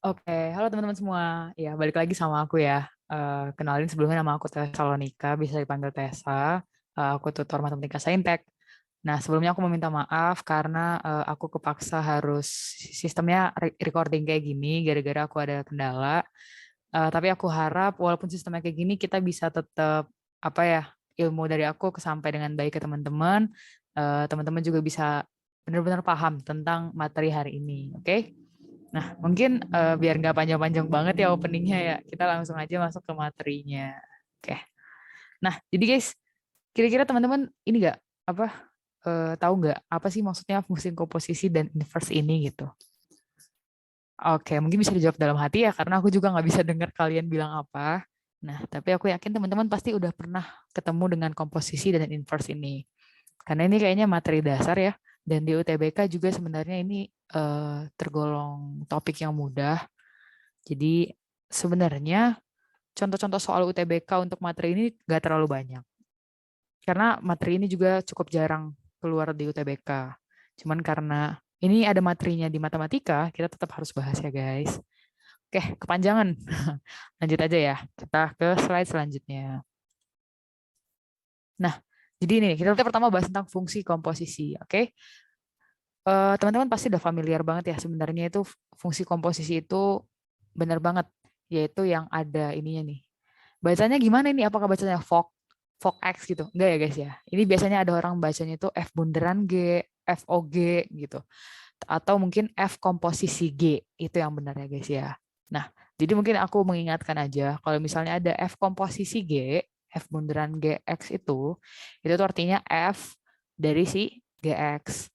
Oke, halo teman-teman semua. Ya, balik lagi sama aku ya. Kenalin sebelumnya nama aku Tessa Salonika, bisa dipanggil Tessa. Aku tutor matematika Saintek. Nah, sebelumnya aku meminta maaf karena aku kepaksa harus sistemnya recording kayak gini gara-gara aku ada kendala. Tapi aku harap walaupun sistemnya kayak gini kita bisa tetap apa ya, ilmu dari aku kesampai dengan baik ke teman-teman. Teman-teman juga bisa benar-benar paham tentang materi hari ini. Oke? Nah, mungkin biar nggak panjang-panjang banget ya openingnya ya, kita langsung aja masuk ke materinya. Oke. Nah, jadi guys, kira-kira teman-teman ini nggak apa tahu nggak apa sih maksudnya fungsi komposisi dan inverse ini gitu? Oke, mungkin bisa dijawab dalam hati ya, karena aku juga nggak bisa dengar kalian bilang apa. Nah, tapi aku yakin teman-teman pasti udah pernah ketemu dengan komposisi dan inverse ini. Karena ini kayaknya materi dasar ya, dan di UTBK juga sebenarnya ini tergolong topik yang mudah. Jadi sebenarnya contoh-contoh soal UTBK untuk materi ini nggak terlalu banyak. Karena materi ini juga cukup jarang keluar di UTBK. Cuman karena ini ada materinya di matematika, kita tetap harus bahas ya guys. Oke, kepanjangan. Lanjut aja ya. Kita ke slide selanjutnya. Nah, jadi ini kita pertama bahas tentang fungsi komposisi. Oke, teman-teman pasti udah familiar banget ya sebenarnya itu fungsi komposisi itu benar banget, yaitu yang ada ininya nih. Bacanya gimana ini? Apakah bacanya Fok X gitu? Enggak ya guys ya. Ini biasanya ada orang bacanya itu F bunderan G, F O G gitu. Atau mungkin F komposisi G. Itu yang benar ya guys ya. Nah, jadi mungkin aku mengingatkan aja kalau misalnya ada F komposisi G, F bunderan GX itu tuh artinya F dari si GX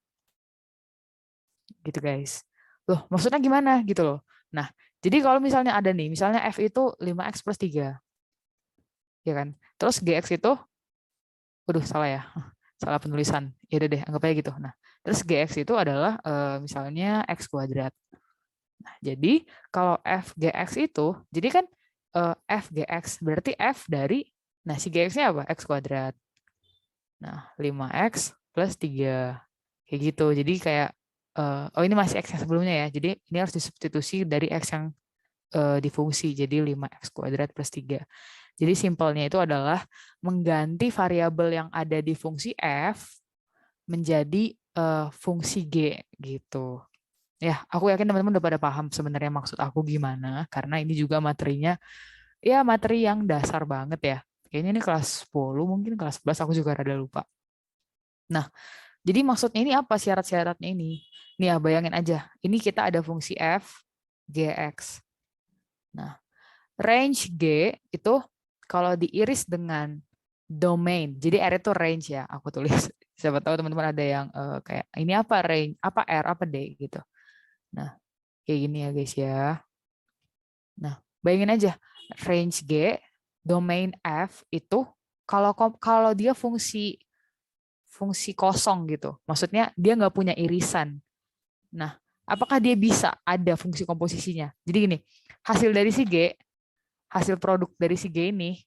gitu guys. Loh, maksudnya gimana gitu loh. Nah, jadi kalau misalnya ada nih, misalnya F itu 5X plus 3, ya kan? Terus GX itu, waduh salah ya, salah penulisan. Ya udah deh, anggap aja gitu. Nah, terus GX itu adalah misalnya X kuadrat. Nah, jadi kalau F GX itu, jadi kan F GX berarti F dari, nah si GX-nya apa? X kuadrat. Nah, 5X plus 3. Kayak gitu. Jadi kayak, oh ini masih X yang sebelumnya ya. Jadi ini harus disubstitusi dari X yang di fungsi. Jadi 5X kuadrat plus 3. Jadi simpelnya itu adalah mengganti variabel yang ada di fungsi F menjadi fungsi G gitu. Ya, aku yakin teman-teman udah pada paham sebenarnya maksud aku gimana. Karena ini juga materinya, ya materi yang dasar banget ya. Kayaknya ini kelas 10, mungkin kelas 11, aku juga rada lupa. Nah, jadi maksudnya ini apa syarat-syaratnya ini? Nih ya, bayangin aja. Ini kita ada fungsi F, Gx. Nah, range G itu kalau diiris dengan domain. Jadi R itu range ya, aku tulis. Siapa tahu teman-teman ada yang kayak ini apa range, apa R, apa D gitu. Nah, kayak gini ya guys ya. Nah, bayangin aja range G, domain F itu kalau kalau dia fungsi fungsi kosong gitu. Maksudnya dia nggak punya irisan. Nah, apakah dia bisa ada fungsi komposisinya? Jadi gini, hasil dari si G, hasil produk dari si G ini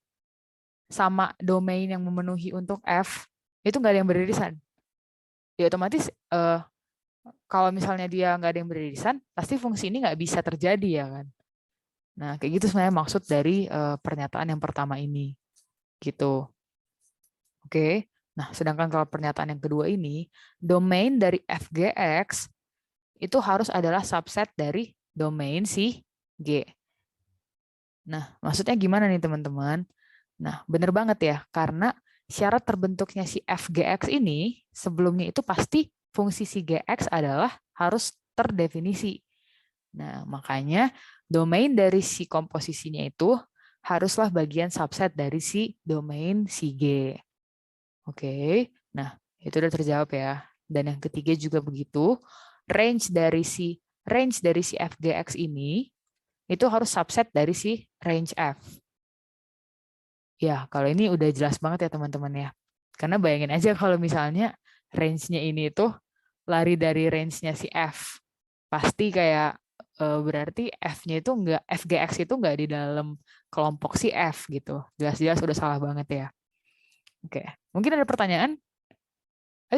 sama domain yang memenuhi untuk F, itu nggak ada yang beririsan. Ya otomatis kalau misalnya dia nggak ada yang beririsan, pasti fungsi ini nggak bisa terjadi ya kan. Nah, kayak gitu sebenarnya maksud dari pernyataan yang pertama ini. Gitu. Oke. Nah, sedangkan kalau pernyataan yang kedua ini, domain dari FGX itu harus adalah subset dari domain si G. Nah, maksudnya gimana nih teman-teman? Nah, bener banget ya, karena syarat terbentuknya si FGX ini sebelumnya itu pasti fungsi si GX adalah harus terdefinisi. Nah, makanya domain dari si komposisinya itu haruslah bagian subset dari si domain si G. Oke, nah itu udah terjawab ya. Dan yang ketiga juga begitu, range dari si FGX ini itu harus subset dari si range F. Ya, kalau ini udah jelas banget ya teman-teman ya. Karena bayangin aja kalau misalnya range-nya ini tuh lari dari range-nya si F. Pasti kayak berarti F-nya itu enggak, FGX itu enggak di dalam kelompok si F gitu. Jelas-jelas udah salah banget ya. Oke, mungkin ada pertanyaan?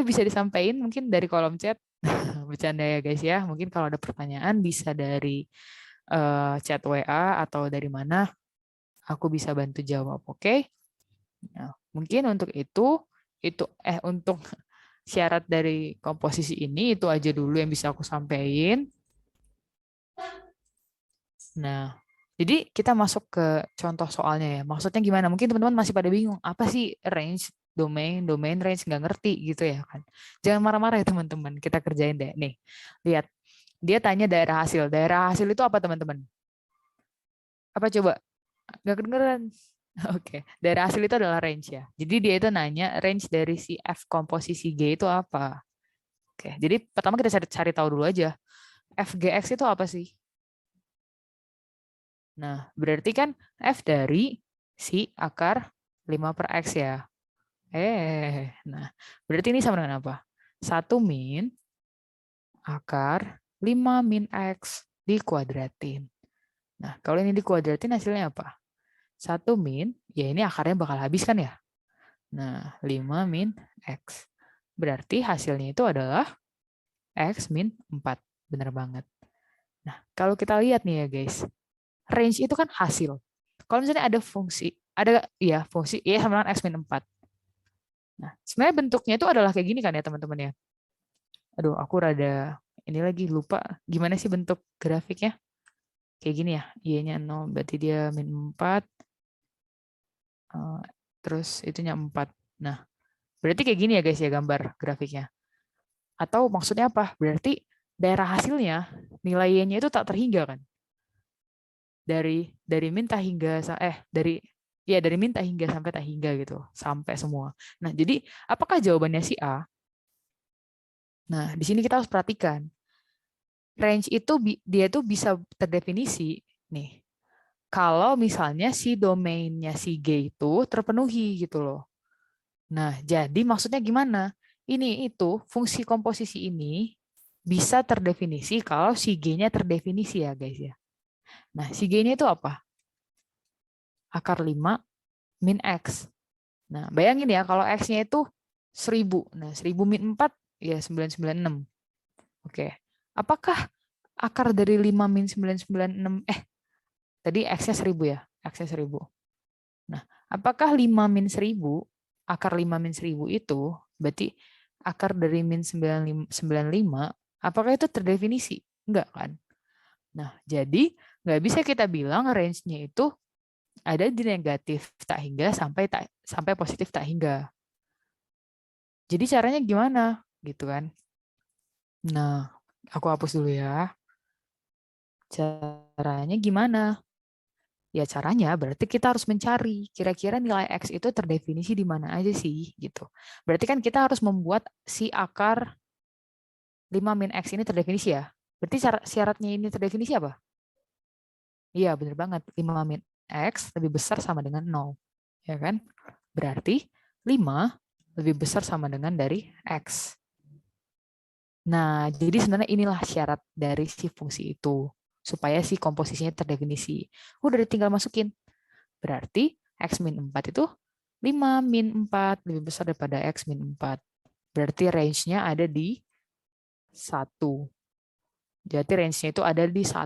Bisa disampaikan mungkin dari kolom chat. Bercanda ya guys ya. Mungkin kalau ada pertanyaan bisa dari chat WA atau dari mana, aku bisa bantu jawab, oke? Nah, mungkin untuk syarat dari komposisi ini itu aja dulu yang bisa aku sampaikan. Nah, jadi kita masuk ke contoh soalnya ya. Maksudnya gimana? Mungkin teman-teman masih pada bingung, apa sih range, domain range, nggak ngerti gitu ya kan. Jangan marah-marah ya teman-teman, kita kerjain deh. Nih, lihat. Dia tanya daerah hasil. Daerah hasil itu apa teman-teman? Apa coba? Nggak kedengeran. Oke, daerah hasil itu adalah range ya. Jadi dia itu nanya range dari si F komposisi G itu apa? Oke, jadi pertama kita cari tahu dulu aja. FGX itu apa sih? Nah, berarti kan F dari si akar 5 per X ya. Nah, berarti ini sama dengan apa? 1 min akar 5 min X dikuadratin. Nah, kalau ini dikuadratin hasilnya apa? 1 min, ya ini akarnya bakal habis kan ya? Nah, 5 min X. Berarti hasilnya itu adalah X min 4. Benar banget. Nah, kalau kita lihat nih ya guys, range itu kan hasil. Kalau misalnya ada fungsi, fungsi Y sama dengan X min 4. Nah, sebenarnya bentuknya itu adalah kayak gini kan ya teman-teman ya. Aduh, aku rada ini lagi lupa gimana sih bentuk grafiknya. Kayak gini ya, Y-nya 0, berarti dia min 4, terus itunya 4. Nah, berarti kayak gini ya guys ya gambar grafiknya. Atau maksudnya apa? Berarti daerah hasilnya, nilai Y-nya itu tak terhingga kan? Dari minta hingga, dari minta hingga sampai tak hingga gitu, sampai semua. Nah, jadi apakah jawabannya si A? Nah, di sini kita harus perhatikan. Range itu dia tuh bisa terdefinisi nih. Kalau misalnya si domainnya si G itu terpenuhi gitu loh. Nah, jadi maksudnya gimana? Ini itu fungsi komposisi ini bisa terdefinisi kalau si G-nya terdefinisi ya guys ya. Nah, si G-nya itu apa? Akar 5 min X. Nah, bayangin ya kalau X-nya itu 1000. Nah, 1000 min 4 ya 996. Oke. Apakah akar dari 5 min 996 tadi X-nya 1000 ya? X-nya 1000. Nah, apakah 5 min 1000, akar 5 min 1000 itu berarti akar dari min 95, apakah itu terdefinisi? Enggak kan? Nah, jadi nggak bisa kita bilang range-nya itu ada di negatif tak hingga sampai positif tak hingga. Jadi caranya gimana? Gitu kan. Nah, aku hapus dulu ya. Caranya gimana? Ya caranya berarti kita harus mencari kira-kira nilai X itu terdefinisi di mana aja sih gitu. Berarti kan kita harus membuat si akar 5 min X ini terdefinisi ya. Berarti syaratnya ini terdefinisi apa? Iya bener banget. 5 min X lebih besar sama dengan 0. Ya kan? Berarti 5 lebih besar sama dengan dari X. Nah, jadi sebenarnya inilah syarat dari si fungsi itu. Supaya si komposisinya terdefinisi. Udah tinggal masukin. Berarti X min 4 itu 5 min 4 lebih besar daripada X min 4. Berarti range-nya ada di 1. Jadi range-nya itu ada di 1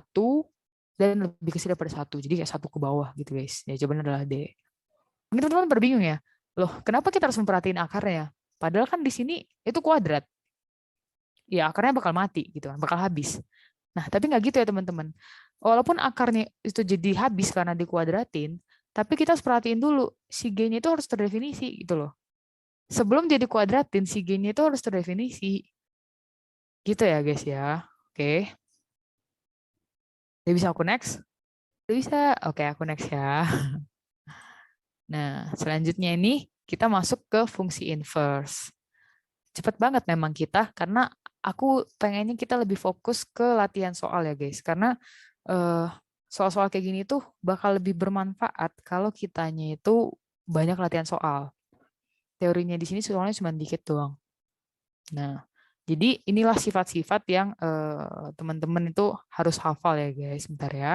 dan lebih kecil daripada 1. Jadi kayak 1 ke bawah gitu guys. Ya jawabannya adalah D. Mungkin teman-teman berbingung ya. Loh, kenapa kita harus memperhatiin akarnya? Padahal kan di sini itu kuadrat. Ya akarnya bakal mati gitu kan, bakal habis. Nah, tapi nggak gitu ya teman-teman. Walaupun akarnya itu jadi habis karena dikuadratin, tapi kita harus perhatiin dulu, si G-nya itu harus terdefinisi gitu loh. Sebelum jadi kuadratin, si G-nya itu harus terdefinisi. Gitu ya guys ya. Oke. Udah bisa aku next? Udah bisa? Oke, aku next ya. Nah, selanjutnya ini kita masuk ke fungsi inverse. Cepet banget memang kita, karena aku pengennya kita lebih fokus ke latihan soal ya guys. Karena eh, soal-soal kayak gini tuh bakal lebih bermanfaat kalau kitanya itu banyak latihan soal. Teorinya di sini soalnya cuma dikit doang. Nah, jadi inilah sifat-sifat yang teman-teman itu harus hafal ya guys. Bentar ya.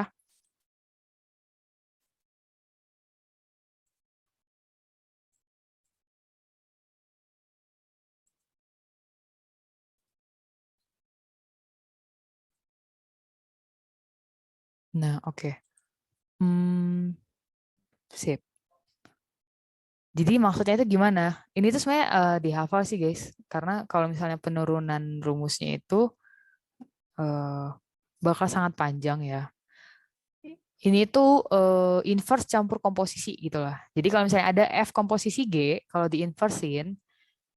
Nah, oke. Hmm, sip. Jadi maksudnya itu gimana? Ini tuh sebenarnya dihafal sih guys. Karena kalau misalnya penurunan rumusnya itu eh, bakal sangat panjang ya. Ini tuh inverse campur komposisi gitu lah. Jadi kalau misalnya ada F komposisi G, kalau diinversin,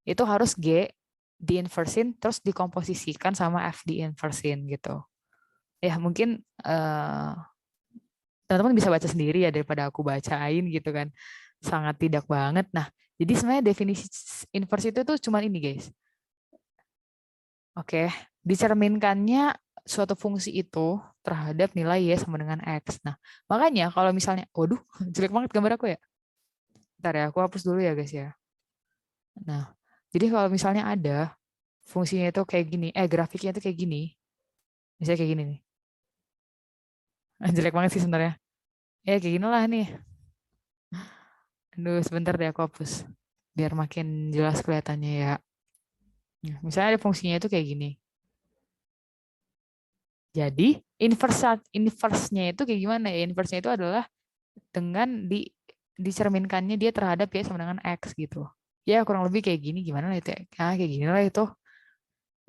itu harus G diinversin terus dikomposisikan sama F diinversin gitu. Ya mungkin teman-teman bisa baca sendiri ya daripada aku bacain gitu kan. Sangat tidak banget. Nah, jadi sebenarnya definisi inverse itu tuh cuma ini guys. Oke, dicerminkannya suatu fungsi itu terhadap nilai y sama dengan x. Nah, makanya kalau misalnya, waduh, jelek banget gambar aku ya. Bentar ya, aku hapus dulu ya guys ya. Nah, jadi kalau misalnya ada fungsinya itu kayak gini, grafiknya itu kayak gini, misalnya kayak gini nih. Jelek banget sih sebenarnya. Ya kayak gini lah nih. Aduh, sebentar deh aku hapus. Biar makin jelas kelihatannya ya. Nah, misalnya ada fungsinya itu kayak gini. Jadi, inverse-nya itu kayak gimana ya? Inverse-nya itu adalah dengan dicerminkannya dia terhadap y sama dengan x gitu. Ya kurang lebih kayak gini gimana lah itu ya. Kayak gini lah itu.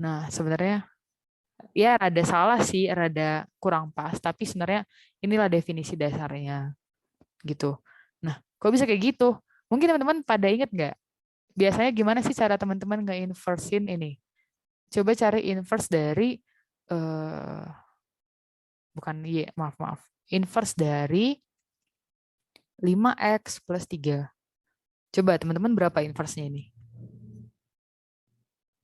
Nah sebenarnya ya rada salah sih, rada kurang pas. Tapi sebenarnya inilah definisi dasarnya gitu. Nah kok bisa kayak gitu? Mungkin teman-teman pada inget nggak? Biasanya gimana sih cara teman-teman nge-inversin ini? Coba cari inverse dari eh bukan y, maaf maaf. Inverse dari 5x plus 3. Coba teman-teman berapa inverse-nya ini?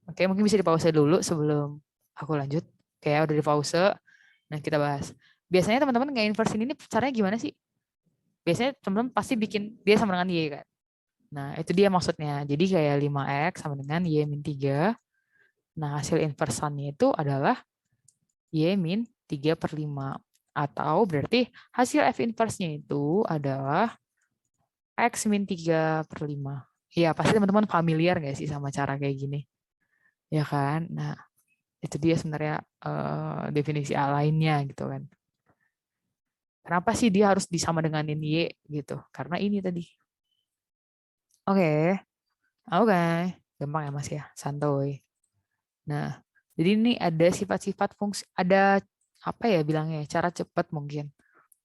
Oke, mungkin bisa di-pause dulu sebelum aku lanjut. Kayak udah di-pause. Nah, kita bahas. Biasanya teman-teman nggak inversin ini caranya gimana sih? Biasanya teman-teman pasti bikin dia sama dengan Y kan. Nah, itu dia maksudnya. Jadi kayak 5x sama dengan Y min 3. Nah, hasil inversannya itu adalah Y min 3 per 5. Atau berarti hasil F inverse-nya itu adalah X min 3 per 5. Iya, pasti teman-teman familiar nggak sih sama cara kayak gini? Ya kan? Nah, itu dia sebenarnya definisi A lainnya gitu kan. Kenapa sih dia harus disama denganin Y gitu? Karena ini tadi. Oke, oke. Gampang ya Mas ya, santuy. Nah, jadi ini ada sifat-sifat fungsi, ada apa ya bilangnya, cara cepat mungkin.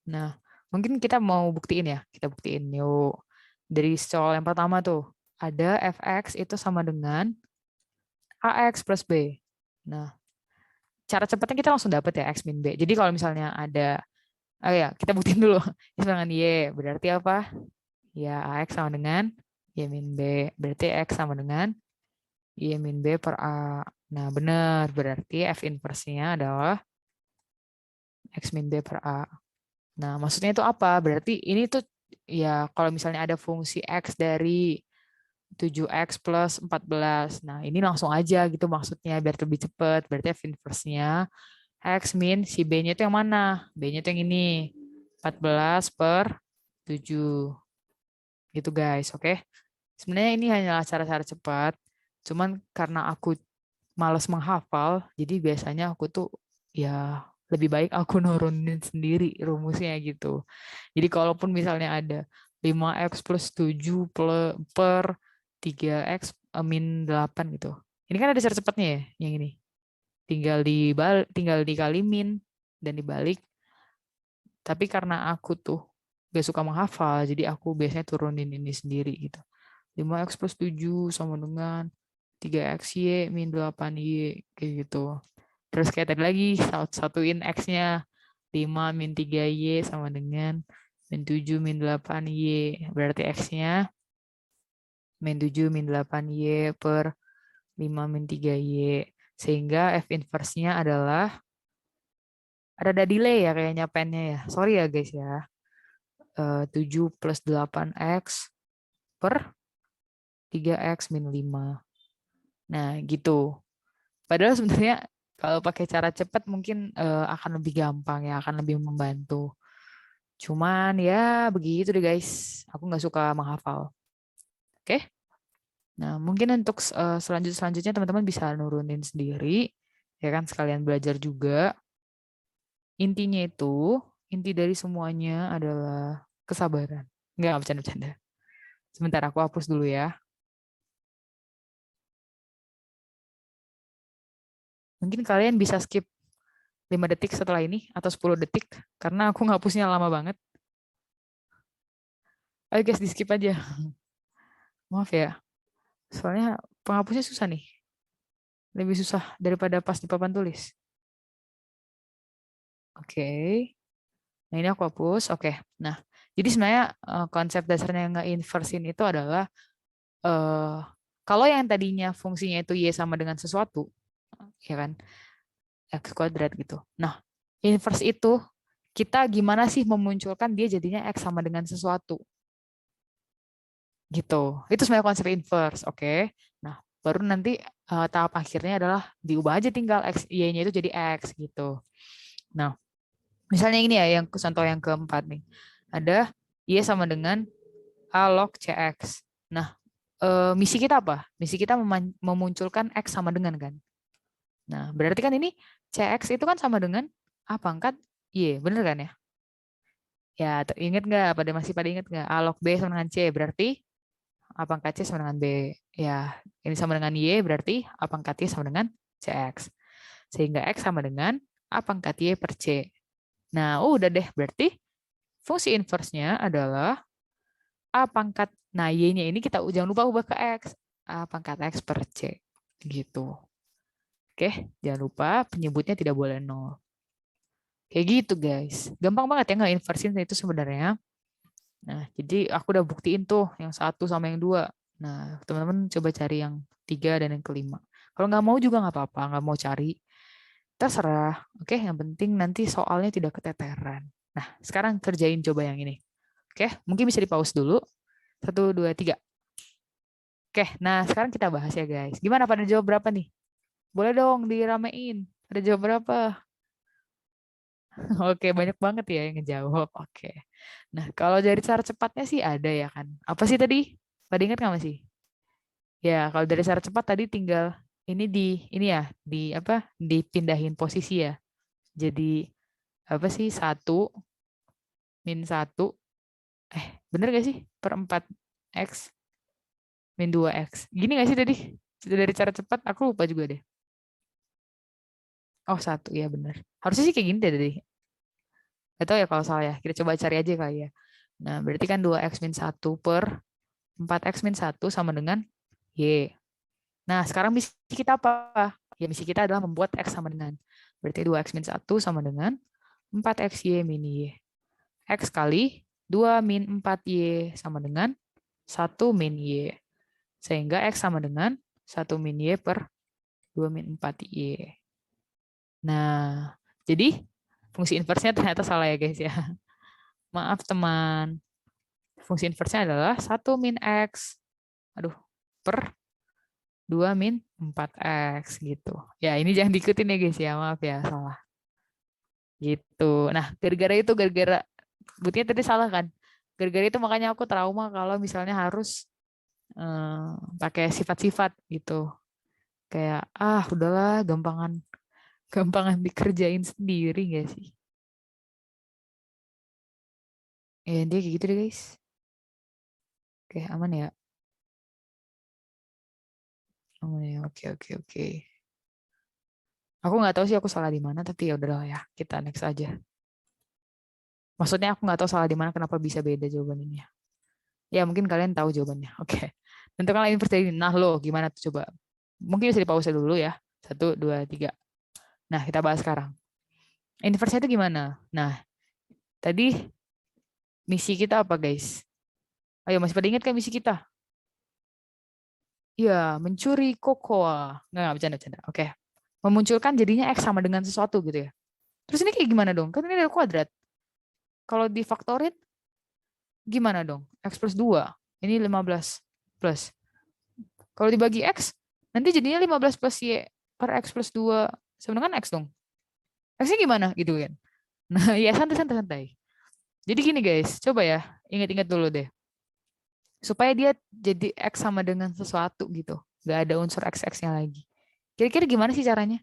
Nah, mungkin kita mau buktiin ya, kita buktiin yuk. Dari soal yang pertama tuh, ada fx itu sama dengan ax plus b. Nah, cara cepatnya kita langsung dapat ya x min b. Jadi kalau misalnya ada, oh ya, kita buktiin dulu. Ini sama dengan y, berarti apa? Ya, AX sama dengan Y min B. Berarti X sama dengan Y min B per A. Nah, benar. Berarti F inverse-nya adalah X min B per A. Nah, maksudnya itu apa? Berarti ini tuh ya kalau misalnya ada fungsi X dari 7X plus 14. Nah, ini langsung aja gitu maksudnya biar lebih cepat. Berarti F inverse-nya X min si B-nya itu yang mana? B-nya itu yang ini. 14 per 7. Gitu guys, oke? Sebenarnya ini hanyalah cara-cara cepat. Cuman karena aku malas menghafal, jadi biasanya aku tuh ya lebih baik aku nurunin sendiri rumusnya gitu. Jadi kalaupun misalnya ada 5x plus 7 per 3x min 8 gitu. Ini kan ada cara cepatnya ya, yang ini. Tinggal dikali min dan dibalik. Tapi karena aku tuh gak suka menghafal, jadi aku biasanya turunin ini sendiri gitu. 5x plus 7 sama dengan 3xy min 8y kayak gitu. Terus kayak tadi lagi satuin x-nya 5 min 3y sama dengan min 7 min 8y. Berarti x-nya min 7 min 8y per 5 min 3y. Sehingga f inverse-nya adalah ada delay ya kayaknya pennya ya. Sorry ya guys ya. 7 plus 8x per 3x min 5. Nah, gitu. Padahal sebenarnya kalau pakai cara cepat mungkin akan lebih gampang ya, akan lebih membantu. Cuman ya begitu deh guys. Aku nggak suka menghafal. Oke? Nah, mungkin untuk selanjutnya teman-teman bisa nurunin sendiri. Ya kan, sekalian belajar juga. Intinya itu, inti dari semuanya adalah kesabaran. Enggak, bercanda-bercanda. Sebentar, aku hapus dulu ya. Mungkin kalian bisa skip 5 detik setelah ini, atau 10 detik, karena aku ngapusnya lama banget. Ayo guys, di skip aja. Maaf ya, soalnya penghapusnya susah nih. Lebih susah daripada pas di papan tulis. Oke. Nah, ini aku hapus. Oke. Nah, jadi sebenarnya konsep dasarnya nge-inversin itu adalah eh kalau yang tadinya fungsinya itu Y sama dengan sesuatu, ya kan? X kuadrat gitu. Nah, inverse itu kita gimana sih memunculkan dia jadinya X sama dengan sesuatu gitu. Itu sebenarnya konsep inverse, oke. Nah, baru nanti tahap akhirnya adalah diubah aja tinggal X, Y-nya itu jadi X gitu. Nah, misalnya ini ya yang contoh yang keempat nih. Ada Y sama dengan A log CX. Nah, misi kita apa? Misi kita memunculkan X sama dengan kan. Nah, berarti kan ini CX itu kan sama dengan A pangkat Y, bener kan ya? Ya, inget nggak? Pada inget nggak? A log B sama dengan C, berarti A pangkat C sama dengan B. Ya, ini sama dengan Y, berarti A pangkat Y sama dengan CX. Sehingga X sama dengan A pangkat Y per C. Nah, udah deh, berarti fungsi inverse-nya adalah A pangkat, nah Y-nya ini kita jangan lupa ubah ke X. A pangkat X per C. Gitu. Oke, jangan lupa penyebutnya tidak boleh nol. Kayak gitu guys. Gampang banget ya nggak inversin itu sebenarnya. Nah, jadi aku udah buktiin tuh yang satu sama yang dua. Nah, teman-teman coba cari yang tiga dan yang kelima. Kalau nggak mau juga nggak apa-apa, nggak mau cari. Terserah. Oke, yang penting nanti soalnya tidak keteteran. Nah, sekarang kerjain coba yang ini. Oke, mungkin bisa di-pause dulu. Satu, dua, tiga. Oke, nah sekarang kita bahas ya guys. Gimana pada jawab berapa nih? Boleh dong diramein. Pada jawab berapa? Oke, banyak banget ya yang ngejawab. Oke. Nah, kalau dari cara cepatnya sih ada ya kan. Apa sih tadi? Pada ingat nggak masih? Ya, kalau dari cara cepat tadi tinggal ini ya, di apa? Dipindahin posisi ya. Jadi apa sih? Satu min satu. Bener gak sih? Per 4 X min 2 X. Gini gak sih tadi? Dari cara cepat, aku lupa juga deh. Oh, satu, ya bener. Harusnya sih kayak gini deh tadi. Gak tahu ya kalau salah ya. Kita coba cari aja kali ya. Nah, berarti kan 2X min satu per 4X min satu sama dengan Y. Nah, sekarang misi kita apa? Ya, misi kita adalah membuat X sama dengan. Berarti 2X min satu sama dengan 4XY min Y. X kali 2 min 4Y sama dengan 1 min Y. Sehingga X sama dengan 1 min Y per 2 min 4Y. Nah, jadi fungsi inversnya ternyata salah ya guys ya. Maaf teman. Fungsi inversnya adalah 1 min X. Aduh, per 2 min 4X gitu. Ya, ini jangan diikutin ya guys ya. Maaf ya, salah. Gitu. Nah, gara-gara buktinya tadi salah kan? Gara-gara itu makanya aku trauma kalau misalnya harus pakai sifat-sifat gitu. Kayak, udahlah gampangan gampangan dikerjain sendiri gak sih? Ya, dia kayak gitu deh guys. Oke, aman ya? Aman ya, oke, oke, oke. Aku nggak tahu sih aku salah di mana, tapi ya udahlah ya, kita next aja. Maksudnya aku nggak tahu salah di mana, kenapa bisa beda jawabannya. Ya mungkin kalian tahu jawabannya. Oke. Tentukanlah inverse dari ini. Nah lo gimana tuh coba? Mungkin bisa di pause dulu ya. Satu, dua, tiga. Nah kita bahas sekarang. Inverse itu gimana? Nah tadi misi kita apa guys? Ayo masih pada ingat kan misi kita? Iya, mencuri kokoa. Nggak, bercanda-bercanda. Oke. Memunculkan jadinya X sama dengan sesuatu gitu ya. Terus ini kayak gimana dong? Kan ini ada kuadrat. Kalau difaktorin, gimana dong? X plus 2. Ini 15 plus. Kalau dibagi X, nanti jadinya 15 plus Y per X plus 2 sama dengan X dong. X-nya gimana gitu kan. Nah, ya santai-santai. Jadi gini guys, coba ya, ingat-ingat dulu deh. Supaya dia jadi X sama dengan sesuatu gitu. Gak ada unsur X-X-nya lagi. Kira-kira gimana sih caranya?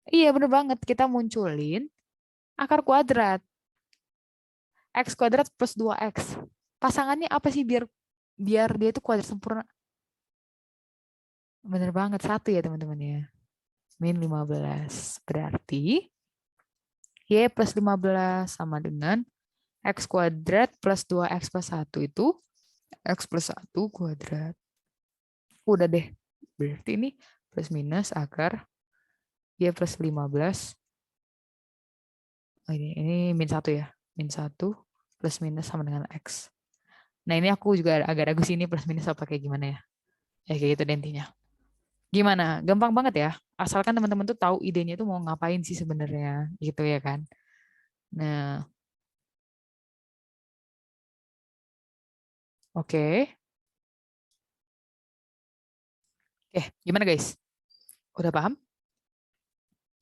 Iya bener banget, kita munculin akar kuadrat. X kuadrat plus 2X. Pasangannya apa sih biar dia itu kuadrat sempurna? Bener banget, 1 ya teman-teman ya. Min 15. Berarti Y plus 15 sama dengan X kuadrat plus 2X plus 1 itu X plus 1 kuadrat. Udah deh. Berarti ini plus minus akar Y plus 15. Oh, ini min 1 ya. Min 1 plus minus sama dengan X. Nah ini aku juga agak ragu sini plus minus apa kayak gimana ya. Ya kayak gitu deh intinya. Gimana? Gampang banget ya. Asalkan teman-teman tuh tahu idenya tuh mau ngapain sih sebenarnya gitu ya kan. Nah, oke. Gimana guys? Udah paham?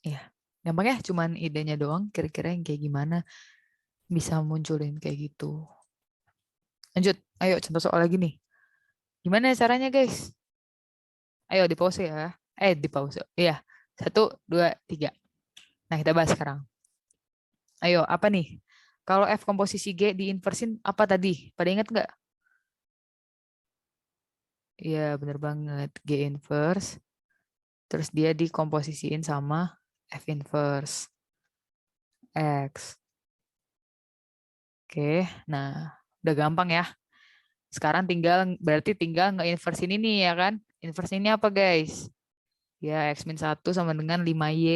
Iya. Gampang ya, cuman idenya doang kira-kira yang kayak gimana bisa munculin kayak gitu. Lanjut, ayo contoh soal lagi nih. Gimana caranya guys? Ayo di pause ya. Di pause. Iya. 1, 2, 3. Nah kita bahas sekarang. Ayo, apa nih? Kalau F komposisi G diinversin apa tadi? Pada ingat nggak? Iya, bener banget. G inverse. Terus dia dikomposisiin sama F inverse X. Oke, nah udah gampang ya. Sekarang berarti tinggal nge-inverse ini ya kan? Inverse ini apa guys? Ya, X min 1 sama dengan 5Y.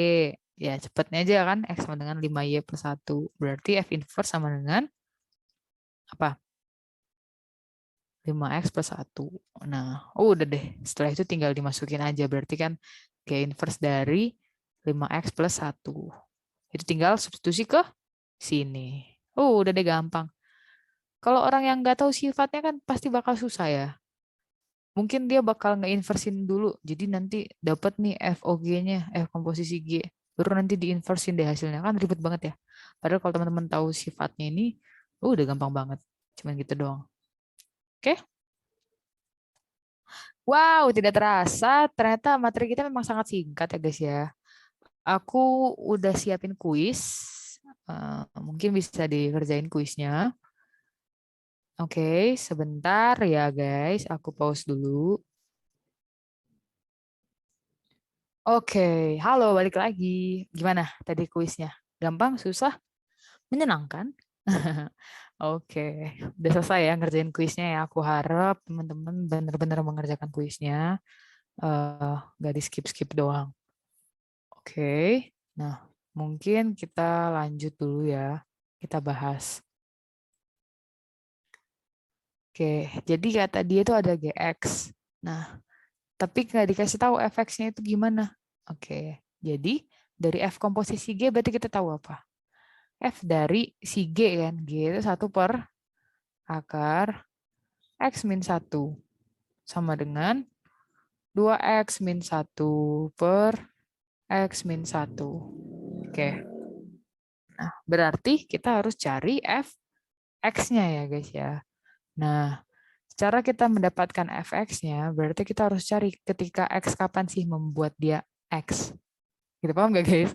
Ya, cepatnya aja kan? X sama dengan 5Y plus 1. Berarti F inverse sama dengan apa? 5X plus 1. Nah, udah deh. Setelah itu tinggal dimasukin aja. Berarti kan G inverse dari 5X plus 1. Itu tinggal substitusi ke sini. Udah deh gampang. Kalau orang yang nggak tahu sifatnya kan pasti bakal susah ya. Mungkin dia bakal nge-inversin dulu. Jadi nanti dapat nih FOG-nya, F komposisi G. Baru nanti diinversin deh hasilnya. Kan ribet banget ya. Padahal kalau teman-teman tahu sifatnya ini, udah gampang banget. Cuman gitu doang. Oke? Wow, tidak terasa. Ternyata materi kita memang sangat singkat ya guys ya. Aku udah siapin kuis. Mungkin bisa dikerjain kuisnya. Oke, sebentar ya guys. Aku pause dulu. Oke, halo balik lagi. Gimana tadi kuisnya? Gampang, susah, menyenangkan? Oke, udah selesai ya ngerjain kuisnya ya. Aku harap teman-teman benar-benar mengerjakan kuisnya. Nggak di skip-skip doang. Oke, nah mungkin kita lanjut dulu ya. Kita bahas. Oke, jadi kata dia itu ada GX. Nah, tapi nggak dikasih tahu fx-nya itu gimana. Oke, jadi dari F komposisi G berarti kita tahu apa? F dari si G kan. G itu 1 per akar X min 1 sama dengan 2X min 1 per X min 1. Oke, nah berarti kita harus cari F X-nya ya guys ya. Nah, cara kita mendapatkan fx-nya berarti kita harus cari ketika x kapan sih membuat dia x. Gitu paham nggak guys?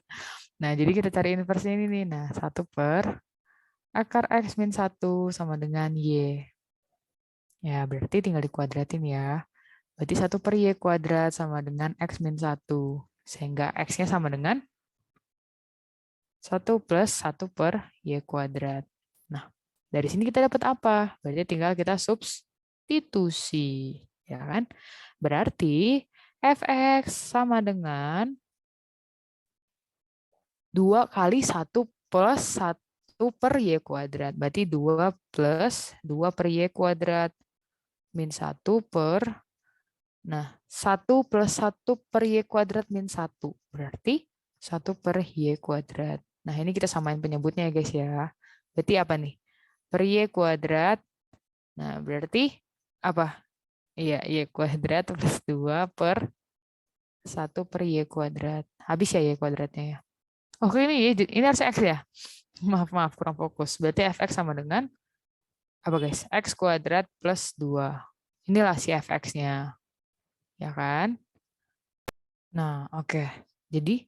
Nah, jadi kita cari inverse ini nih. Nah, 1 per akar x min 1 sama dengan y. Ya, berarti tinggal dikuadratin ya. Berarti 1 per y kuadrat sama dengan x min 1. Sehingga x-nya sama dengan 1 plus 1 per y kuadrat. Nah, dari sini kita dapat apa? Berarti tinggal kita substitusi. Ya kan? Berarti fx sama dengan 2 kali 1 plus 1 per y kuadrat. Berarti 2 plus 2 per y kuadrat min 1 per, nah 1 plus 1 per y kuadrat min 1. Berarti 1 per y kuadrat. Nah ini kita samain penyebutnya ya guys ya. Berarti apa nih? Per y kuadrat. Nah berarti apa? Iya, y kuadrat plus 2 per 1 per y kuadrat. Habis ya y kuadratnya ya. Oke ini harus x ya. Maaf kurang fokus. Berarti fx sama dengan apa guys? X kuadrat plus 2. Inilah si fx-nya. Ya kan? Nah, oke. Jadi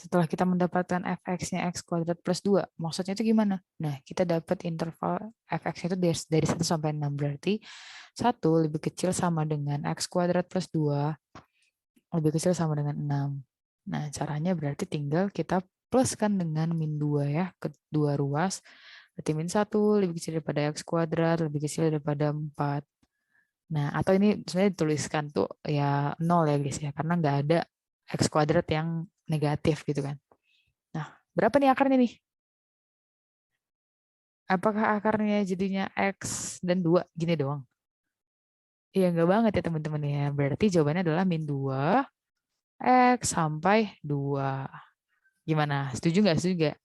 Setelah kita mendapatkan fx-nya x kuadrat plus 2, maksudnya itu gimana? Nah, kita dapat interval fx itu dari 1 sampai 6. Berarti 1 lebih kecil sama dengan x kuadrat plus 2, lebih kecil sama dengan 6. Nah, caranya berarti tinggal kita pluskan dengan min 2 ya, ke dua ruas. Berarti min 1 lebih kecil daripada x kuadrat, lebih kecil daripada 4. Nah, atau ini sebenarnya dituliskan tuh ya 0 ya guys ya, karena nggak ada x kuadrat yang negatif gitu kan. Nah, berapa nih akarnya nih? Apakah akarnya jadinya x dan 2 gini doang? Iya, enggak banget ya teman-teman ya. Berarti jawabannya adalah min 2 x sampai 2. Gimana? Setuju nggak? Setuju nggak?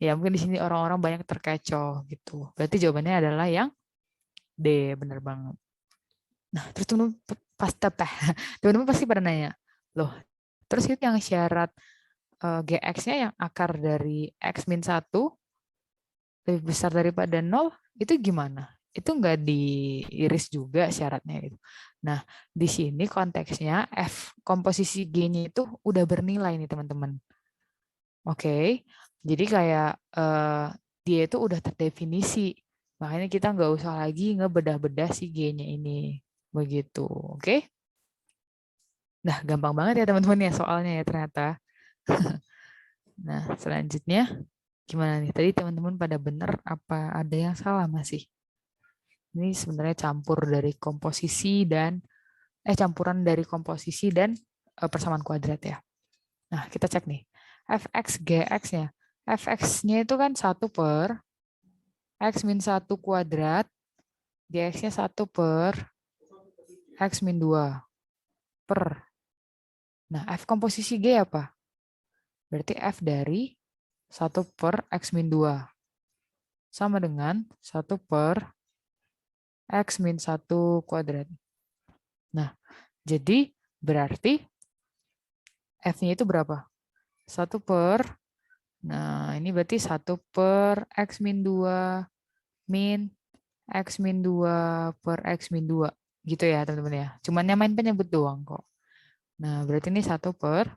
Ya, mungkin di sini orang-orang banyak terkecoh gitu. Berarti jawabannya adalah yang D, bener banget. Nah, terus teman-teman teman-teman pasti pada nanya, loh, terus itu yang syarat GX-nya yang akar dari X min 1 lebih besar daripada 0, itu gimana? Itu nggak diiris juga syaratnya gitu. Nah, di sini konteksnya F komposisi G-nya itu udah bernilai nih teman-teman. Oke, jadi kayak dia itu udah terdefinisi. Makanya kita nggak usah lagi ngebedah-bedah si G-nya ini. Begitu, oke? Nah, gampang banget ya teman-teman ya soalnya ya ternyata. Nah, selanjutnya gimana nih? Tadi teman-teman pada bener apa ada yang salah masih? Ini sebenarnya campuran dari komposisi dan persamaan kuadrat ya. Nah, kita cek nih. Fx Gx-nya. Fx-nya itu kan 1 per X min 1 kuadrat. Gx-nya 1 per X min 2 per. Nah, F komposisi G apa? Berarti F dari 1 per X min 2. Sama dengan 1 per X min 1 kuadrat. Nah, jadi berarti F-nya itu berapa? 1 per, nah ini berarti 1 per X min 2 min X min 2 per X min 2. Gitu ya teman-teman ya. Cuman yang main penyebut doang kok. Nah berarti ini 1 per,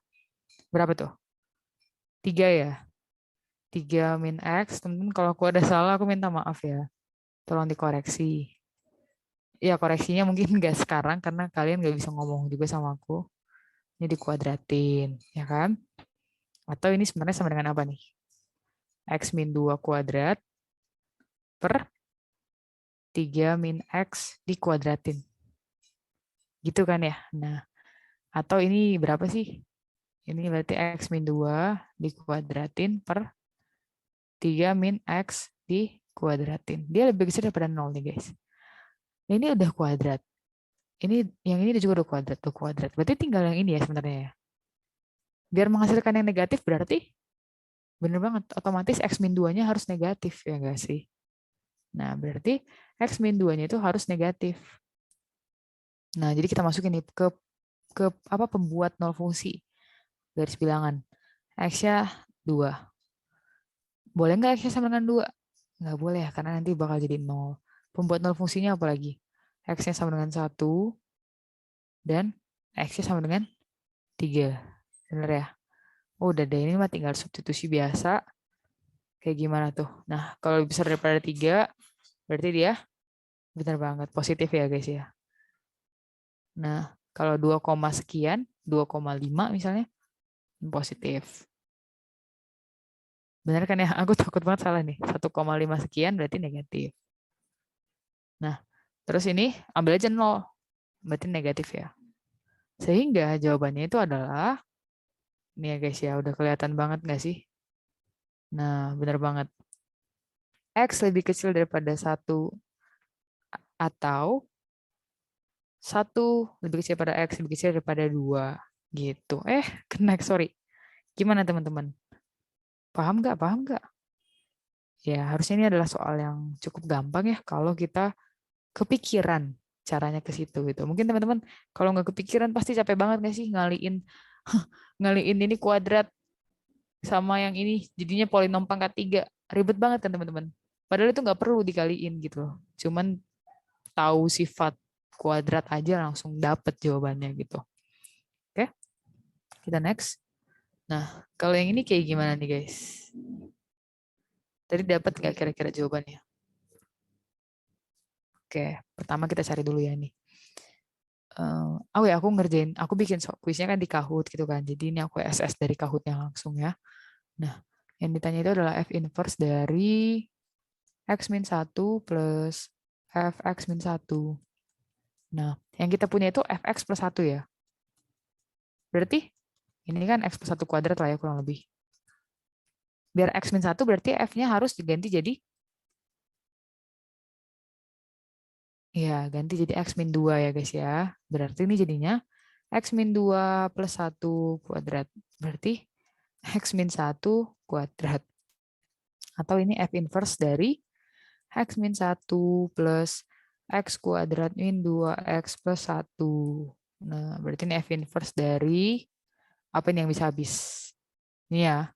berapa tuh? 3 ya? 3 min X. Teman-teman kalau aku ada salah aku minta maaf ya. Tolong dikoreksi. Ya koreksinya mungkin nggak sekarang karena kalian nggak bisa ngomong juga sama aku. Ini dikuadratin, ya kan? Atau ini sebenarnya sama dengan apa nih? X min 2 kuadrat per 3 min X dikuadratin. Gitu kan ya? Nah, atau ini berapa sih? Ini berarti X min 2 dikuadratin per 3 min X dikuadratin. Dia lebih kecil daripada 0 nih guys. Ini udah kuadrat. Yang ini juga udah kuadrat, tuh kuadrat. Berarti tinggal yang ini ya sebenarnya ya. Biar menghasilkan yang negatif berarti bener banget. Otomatis X min 2-nya harus negatif ya enggak sih? Nah, berarti X min 2-nya itu harus negatif. Nah, jadi kita masukin nih ke apa pembuat nol fungsi. Garis bilangan. X-nya 2. Boleh nggak X-nya sama dengan 2? Nggak boleh ya, karena nanti bakal jadi 0. Pembuat nol fungsinya apa lagi? X-nya sama dengan 1, dan X-nya sama dengan 3. Bener ya? Oh, udah deh, ini mah tinggal substitusi biasa. Kayak gimana tuh? Nah, kalau lebih besar daripada 3, berarti dia benar banget positif ya guys ya. Nah, kalau 2, sekian, 2,5 misalnya, positif. Benar kan ya? Aku takut banget salah nih. 1,5 sekian berarti negatif. Nah, terus ini ambil aja 0. Berarti negatif ya. Sehingga jawabannya itu adalah, ini ya guys ya, udah kelihatan banget nggak sih? Nah, benar banget. X lebih kecil daripada 1 atau 1 lebih kecil daripada X lebih kecil daripada 2. Gitu. Connect, sorry. Gimana teman-teman? Paham nggak? Paham nggak? Ya, harusnya ini adalah soal yang cukup gampang ya kalau kita kepikiran caranya ke situ gitu. Mungkin teman-teman kalau nggak kepikiran pasti capek banget nggak sih ngaliin ngaliin ini kuadrat sama yang ini jadinya polinom pangkat 3. Ribet banget kan teman-teman. Padahal itu nggak perlu dikaliin gitu loh. Cuman tahu sifat kuadrat aja langsung dapet jawabannya gitu. Oke, kita next. Nah, kalau yang ini kayak gimana nih guys? Tadi dapat nggak kira-kira jawabannya? Oke, pertama kita cari dulu ya nih. Oh ya, aku bikin kuisnya kan di Kahoot gitu kan. Jadi ini aku SS dari Kahootnya langsung ya. Nah, yang ditanya itu adalah F inverse dari X min 1 plus Fx min 1. Nah, yang kita punya itu Fx plus 1 ya. Berarti ini kan X plus 1 kuadrat lah ya kurang lebih. Biar X min 1 berarti F-nya harus diganti jadi, ya ganti jadi X min 2 ya guys ya. Berarti ini jadinya X min 2 plus 1 kuadrat. Berarti X min 1 kuadrat. Atau ini F inverse dari X min 1 plus X kuadrat min 2X plus 1. Nah, berarti ini F inverse dari, apa ini yang bisa habis? Ini ya,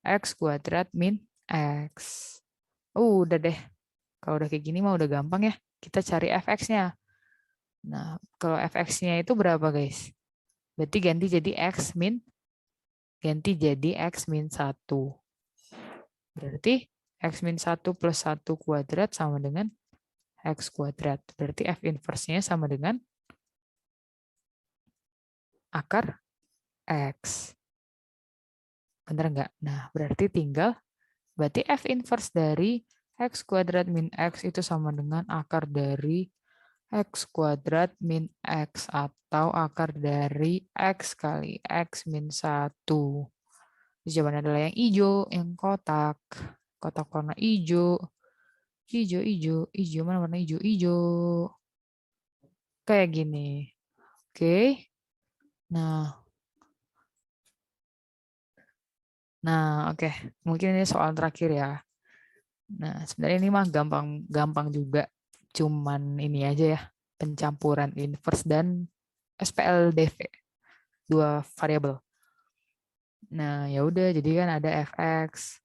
X kuadrat min X. Udah deh. Kalau udah kayak gini mah udah gampang ya. Kita cari fx-nya. Nah, kalau fx-nya itu berapa guys? Berarti ganti jadi x min 1. Berarti x min 1 plus 1 kuadrat sama dengan x kuadrat. Berarti f inverse-nya sama dengan akar x. Bener nggak? Nah, berarti f inverse dari x kuadrat min x itu sama dengan akar dari x kuadrat min x atau akar dari x kali x min 1. Jawabannya adalah yang hijau, yang kotak. Kotak warna hijau. Hijau, hijau, hijau. Mana warna hijau? Hijau. Kayak gini. Oke. Nah, oke. Mungkin ini soal terakhir ya. Nah, sebenarnya ini mah gampang juga. Cuman ini aja ya. Pencampuran inverse dan SPLDV. Dua variabel. Nah, ya udah jadi kan ada fx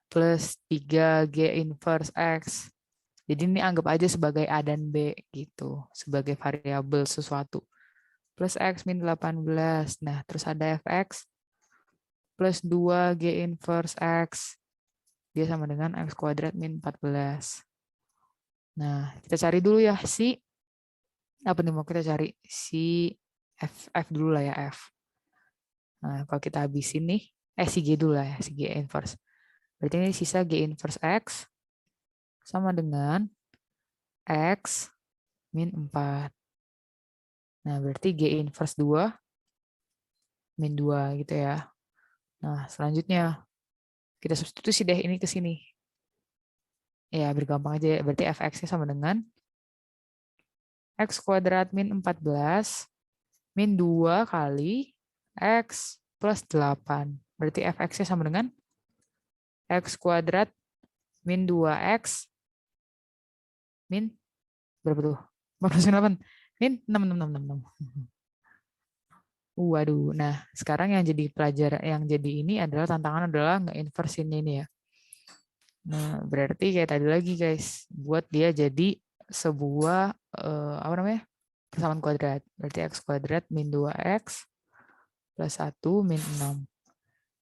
plus 3G inverse X. Jadi ini anggap aja sebagai A dan B gitu, sebagai variabel sesuatu. Plus X min 18. Nah, terus ada Fx plus 2G inverse X. Dia sama dengan X kuadrat min 14. Nah, kita cari dulu ya apa nih mau kita cari? F dulu lah ya, F. Nah, kalau kita habisin nih, si G dulu lah ya, si G inverse. Berarti ini sisa G inverse X sama dengan X min 4. Nah, berarti G inverse 2 min 2 gitu ya. Nah, selanjutnya kita substitusi deh ini ke sini. Ya, bergampang aja. Berarti fx-nya sama dengan x kuadrat min 14 min 2 kali x plus 8. Berarti fx-nya sama dengan x kuadrat min 2x min berapa tuh? 48. Min 6, 6, 6, 6, 6. Waduh, nah sekarang yang jadi pelajaran yang jadi ini adalah tantangan adalah nge-inverse ini ya. Nah, berarti kayak tadi lagi guys, buat dia jadi sebuah apa namanya? Persamaan kuadrat. Berarti x kuadrat min 2x plus 1 min 6.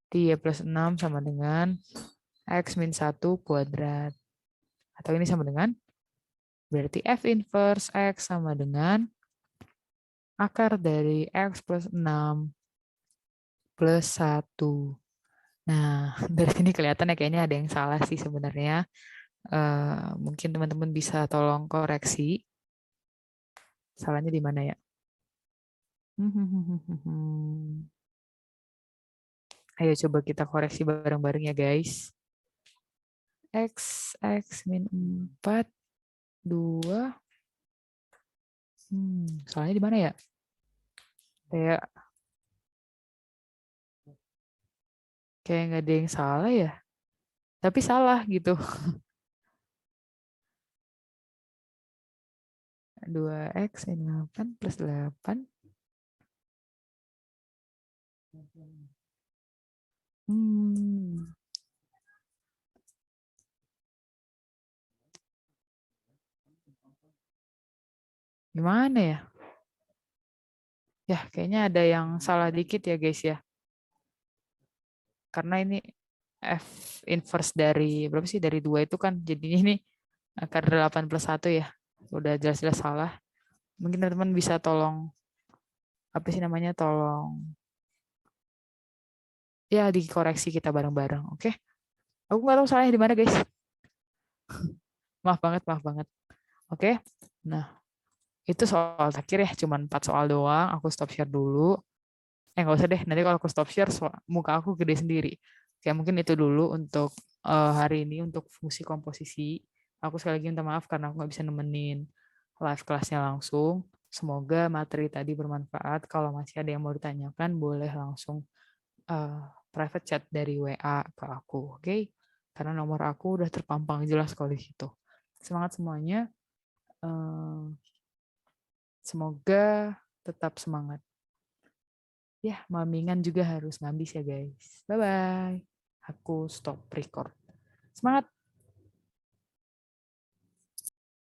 Jadi y plus 6 sama dengan x min 1 kuadrat. Atau ini sama dengan, berarti f inverse x sama dengan akar dari x plus 6 plus 1. Nah, dari sini kelihatan ya kayaknya ada yang salah sih sebenarnya. Mungkin teman-teman bisa tolong koreksi. Salahnya di mana ya? Ayo coba kita koreksi bareng-bareng ya guys. X min 4, 2. Salahnya di mana ya? Kayak nggak ada yang salah ya. Tapi salah gitu. 2x min 8 plus 8. Hmm. Gimana ya? Ya, kayaknya ada yang salah dikit ya guys ya. Karena ini F inverse dari berapa sih? Dari 2 itu kan jadinya ini akar 8+1 ya. Udah jelas-jelas salah. Mungkin teman-teman bisa tolong apa sih namanya? Tolong ya dikoreksi kita bareng-bareng, oke? Aku nggak tahu salahnya di mana guys. Maaf banget, maaf banget. Oke. Nah, itu soal terakhir ya, cuman 4 soal doang. Aku stop share dulu. Nggak usah deh, nanti kalau aku stop share, muka aku gede sendiri. Oke, mungkin itu dulu untuk hari ini, untuk fungsi komposisi. Aku sekali lagi minta maaf karena aku nggak bisa nemenin live kelasnya langsung. Semoga materi tadi bermanfaat. Kalau masih ada yang mau ditanyakan, boleh langsung eh, private chat dari WA ke aku, oke? Karena nomor aku udah terpampang jelas kalau di situ. Semangat semuanya. eh, Semoga tetap semangat. Ya, mamingan juga harus ngabis ya guys. Bye-bye. Aku stop record. Semangat!